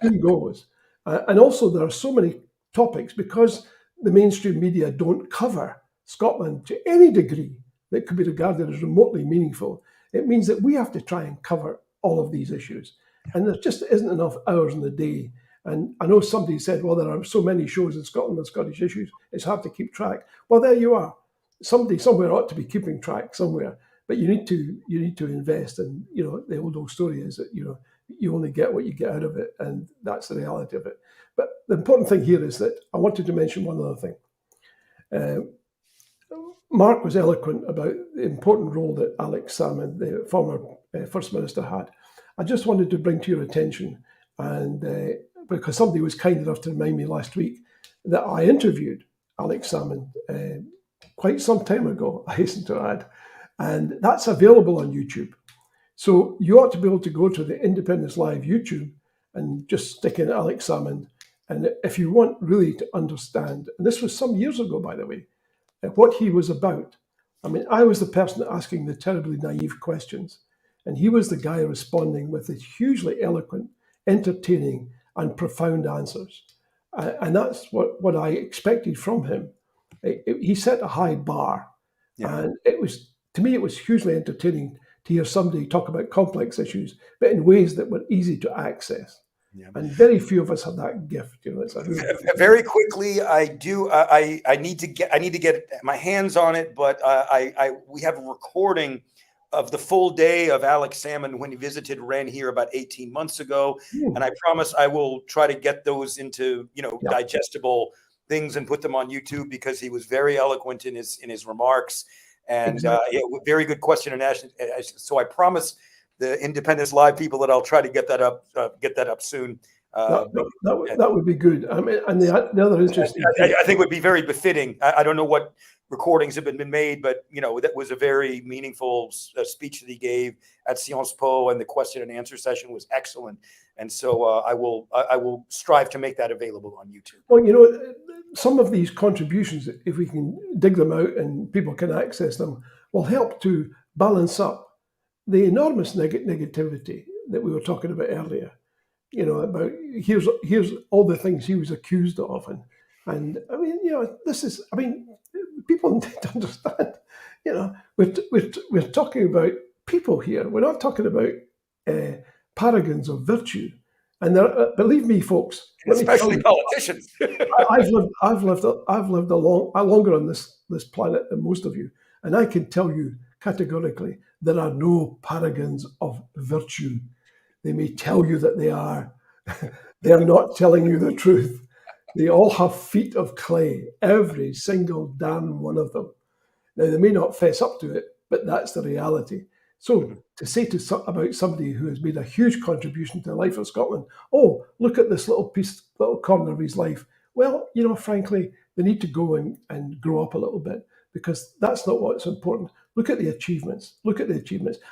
Soon goes. And also, there are so many topics because the mainstream media don't cover Scotland to any degree that could be regarded as remotely meaningful. It means that we have to try and cover all of these issues, and there just isn't enough hours in the day. And I know somebody said, well, there are so many shows in Scotland on Scottish issues, it's hard to keep track. Well, there you are. Somebody somewhere ought to be keeping track somewhere, but you need to invest. And, the old story is that, you only get what you get out of it. And that's the reality of it. But the important thing here is that I wanted to mention one other thing. Mark was eloquent about the important role that Alex Salmond, the former First Minister, had. I just wanted to bring to your attention, and because somebody was kind enough to remind me last week that I interviewed Alex Salmond quite some time ago, I hasten to add, and that's available on YouTube. So you ought to be able to go to the Independence Live YouTube and just stick in Alex Salmond. And if you want really to understand, and this was some years ago, by the way, what he was about. I mean, I was the person asking the terribly naive questions, and he was the guy responding with the hugely eloquent, entertaining, and profound answers. And that's what I expected from him. He set a high bar, and to me, it was hugely entertaining to hear somebody talk about complex issues, but in ways that were easy to access. Yeah. And very few of us have that gift. It's a really very quickly. I do. I need to get my hands on it, but we have a recording of the full day of Alex Salmond when he visited Ren here about 18 months ago, and I promise I will try to get those into digestible things and put them on YouTube, because he was very eloquent in his remarks, and very good question and answer. So I promise the Independence Live people that I'll try to get that up soon. That would be good. I mean, and the other interesting thing, I think would be very befitting. I don't know what recordings have been made, but that was a very meaningful speech that he gave at Sciences Po, and the question and answer session was excellent. And so I will strive to make that available on YouTube. Well, some of these contributions, if we can dig them out and people can access them, will help to balance up the enormous negativity that we were talking about earlier. About here's all the things he was accused of, and I mean, this is, I mean, people need to understand. We're talking about people here. We're not talking about paragons of virtue. And believe me, folks, especially politicians. I've lived longer on this planet than most of you, and I can tell you categorically there are no paragons of virtue. They may tell you that they are. They are not telling you the truth. They all have feet of clay, every single damn one of them. Now, they may not fess up to it, but that's the reality. So to say about somebody who has made a huge contribution to the life of Scotland, oh, look at this little corner of his life. Well, frankly, they need to go and grow up a little bit, because that's not what's important. Look at the achievements.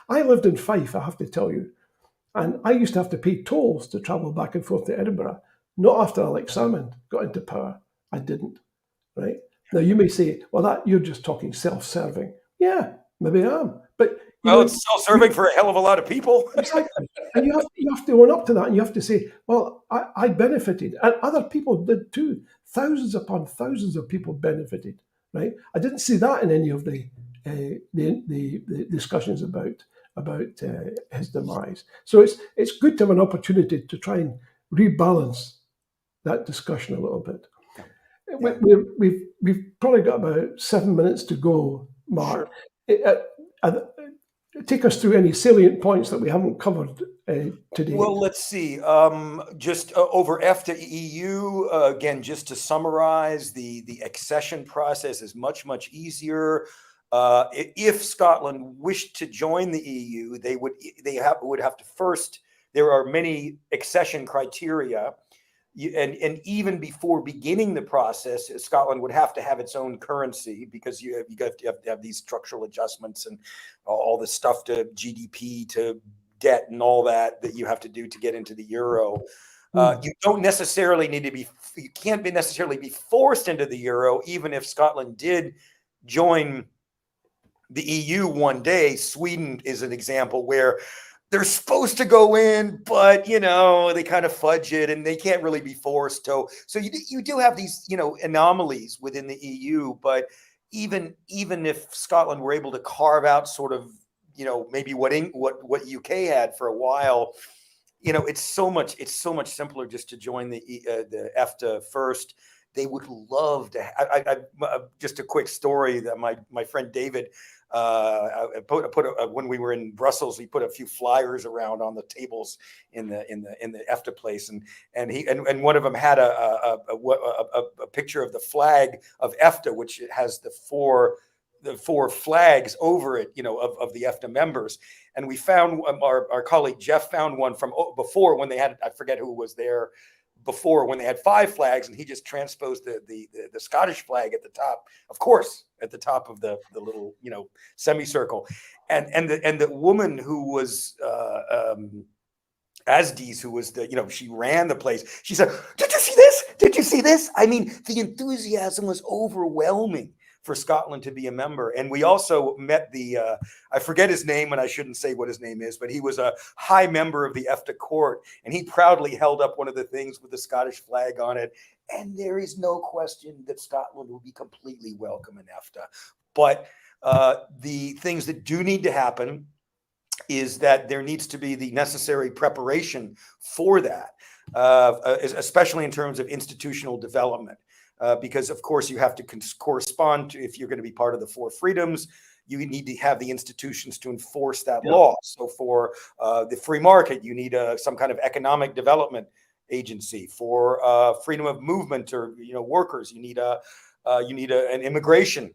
I lived in Fife, I have to tell you. And I used to have to pay tolls to travel back and forth to Edinburgh. Not after Alex Salmond got into power. I didn't, right? Now, you may say, well, you're just talking self-serving. Yeah, maybe I am. But it's self-serving for a hell of a lot of people. Exactly. And you have to own up to that. And you have to say, well, I benefited. And other people did too. Thousands upon thousands of people benefited, right? I didn't see that in any of the discussions about his demise. So it's good to have an opportunity to try and rebalance that discussion a little bit. Yeah. We've probably got about 7 minutes to go, Mark. Sure. Take us through any salient points that we haven't covered today. Well, let's see. Just over EFTA EU, again, just to summarize, the accession process is much, much easier. If Scotland wished to join the EU, they would have to first. There are many accession criteria, and even before beginning the process, Scotland would have to have its own currency, because you have to have these structural adjustments and all the stuff to GDP to debt and all that you have to do to get into the euro. You don't necessarily need to be. You can't necessarily be forced into the euro, even if Scotland did join the EU one day. Sweden is an example where they're supposed to go in, but they kind of fudge it, and they can't really be forced to. So you do have these anomalies within the EU. But even if Scotland were able to carve out sort of maybe what UK had for a while, it's so much simpler just to join the EFTA first. They would love to. Just a quick story that my friend David. When we were in Brussels, we put a few flyers around on the tables in the EFTA place, and one of them had a picture of the flag of EFTA, which has the four four flags over it, of the EFTA members. And we found our colleague Jeff found one from before when they had, I forget who was there before, when they had 5 flags, and he just transposed the Scottish flag at the top, of course, at the top of the little semicircle, and the woman who was Asdes, who was she ran the place. She said, "Did you see this? Did you see this?" I mean, the enthusiasm was overwhelming for Scotland to be a member. And we also met I forget his name, and I shouldn't say what his name is, but he was a high member of the EFTA court, and he proudly held up one of the things with the Scottish flag on it. And there is no question that Scotland will be completely welcome in EFTA. But the things that do need to happen is that there needs to be the necessary preparation for that, especially in terms of institutional development. Because, of course, you have to correspond to, if you're going to be part of the 4 freedoms, you need to have the institutions to enforce that law. So for the free market, you need some kind of economic development agency. For freedom of movement or workers, you need an immigration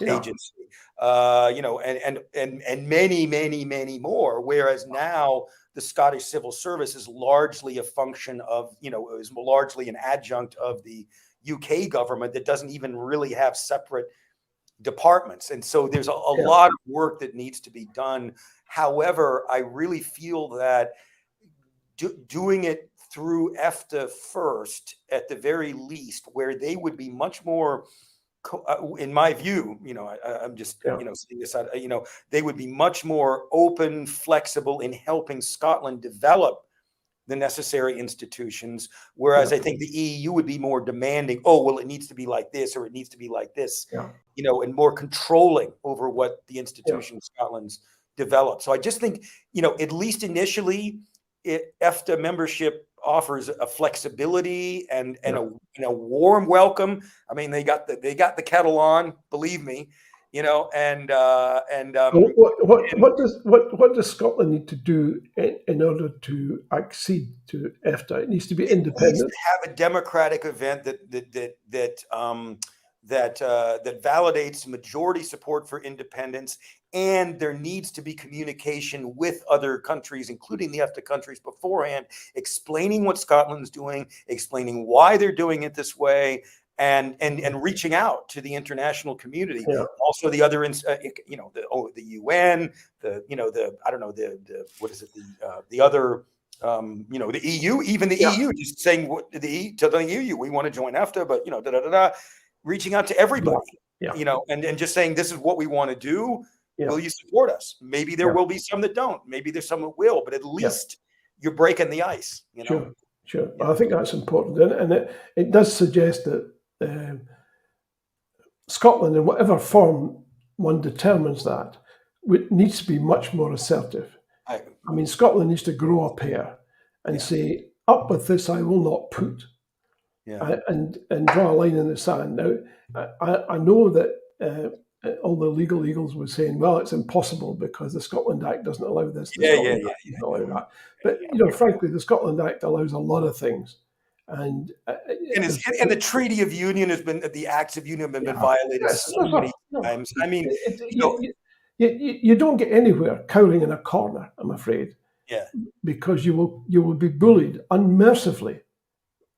agency. And many more. Whereas now the Scottish civil service is largely a function of, is largely an adjunct of the UK government that doesn't even really have separate departments. And so there's a lot of work that needs to be done. However, I really feel that doing it through EFTA first, at the very least, where they would be much more, in my view, I'm just, seeing this out, they would be much more open, flexible in helping Scotland develop the necessary institutions, whereas I think the EU would be more demanding. Oh, well, it needs to be like this, or it needs to be like this, and more controlling over what the institutions Scotland's developed. So I just think, at least initially, EFTA membership offers a flexibility and a warm welcome. I mean, they got the kettle on, believe me. What does Scotland need to do in order to accede to EFTA? It needs to be independent. It needs to have a democratic event that validates majority support for independence, and there needs to be communication with other countries, including the EFTA countries, beforehand, explaining what Scotland's doing, explaining why they're doing it this way, and reaching out to the international community. Also the other the UN, the EU, even the EU, just saying telling the EU we want to join EFTA, but reaching out to everybody, and just saying, this is what we want to do. Will you support us? Maybe there will be some that don't, maybe there's some that will, but at least you're breaking the ice. Sure. Well, I think that's important, and it does suggest that Scotland, in whatever form one determines that, needs to be much more assertive. I mean, Scotland needs to grow a pair and say, up with this, I will not put, and draw a line in the sand. Now, I know that all the legal eagles were saying, well, it's impossible because the Scotland Act doesn't allow this. Doesn't allow that. But, frankly, the Scotland Act allows a lot of things. And the Treaty of Union has been, the Acts of Union have been violated so many times. I mean, you don't get anywhere cowering in a corner, I'm afraid. Because you will be bullied unmercifully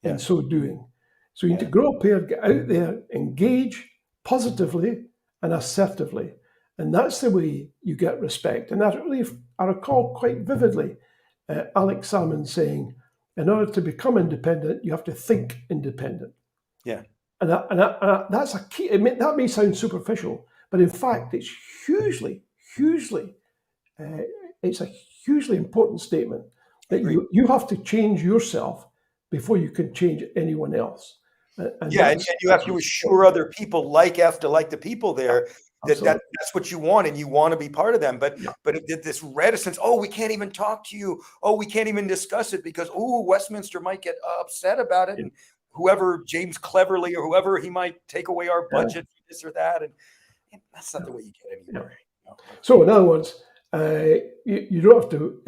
in so doing. So you need to grow a pair, get out there, engage positively and assertively, and that's the way you get respect. And I recall quite vividly Alex Salmond saying, in order to become independent, you have to think independent. And that's a key. I mean, that may sound superficial, but in fact, it's hugely it's a hugely important statement that you have to change yourself before you can change anyone else. And you have to assure other people like EFTA, like the people there, that's what you want, and you want to be part of them. But this reticence, we can't even talk to you. We can't even discuss it because Westminster might get upset about it, and whoever, James Cleverly or whoever, he might take away our budget for this or that, and that's not the way you get anywhere. So in other words, you don't have to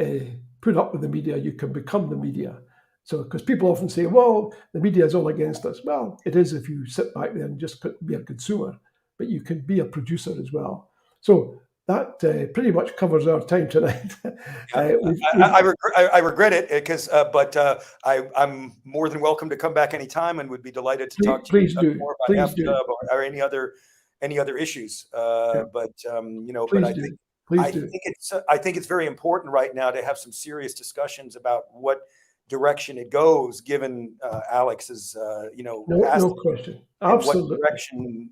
put up with the media. You can become the media. So, because people often say, well, the media is all against us. Well, it is if you sit back there and just be a consumer. but you can be a producer as well. So that pretty much covers our time tonight. I regret it because, but I'm more than welcome to come back anytime and would be delighted to talk to you more about EFTA or any other issues. But you know, but I think it's very important right now to have some serious discussions about what direction it goes, given Alex's no question, absolutely,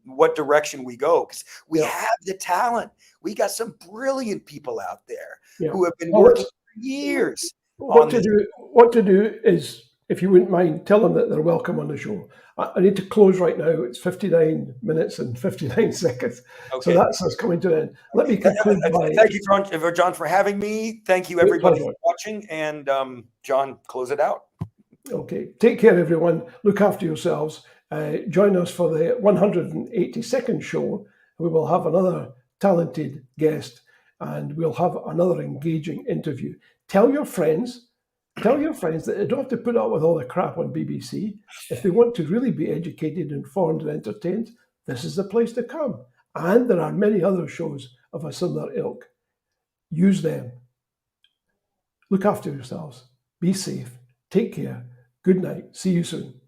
what direction we go, because we have the talent. We got some brilliant people out there who have been working for years. What to do is, if you wouldn't mind, tell them that they're welcome on the show. I need to close right now. It's 59 minutes and 59 seconds. Okay. So that's us coming to an end. Let me conclude by... Thank you, John, for having me. Thank you, everybody, for watching. And John, close it out. Okay. Take care, everyone. Look after yourselves. Join us for the 182nd show. We will have another talented guest and we'll have another engaging interview. Tell your friends that they don't have to put up with all the crap on BBC. If they want to really be educated, informed, and entertained, this is the place to come. And there are many other shows of a similar ilk. Use them. Look after yourselves. Be safe. Take care. Good night. See you soon.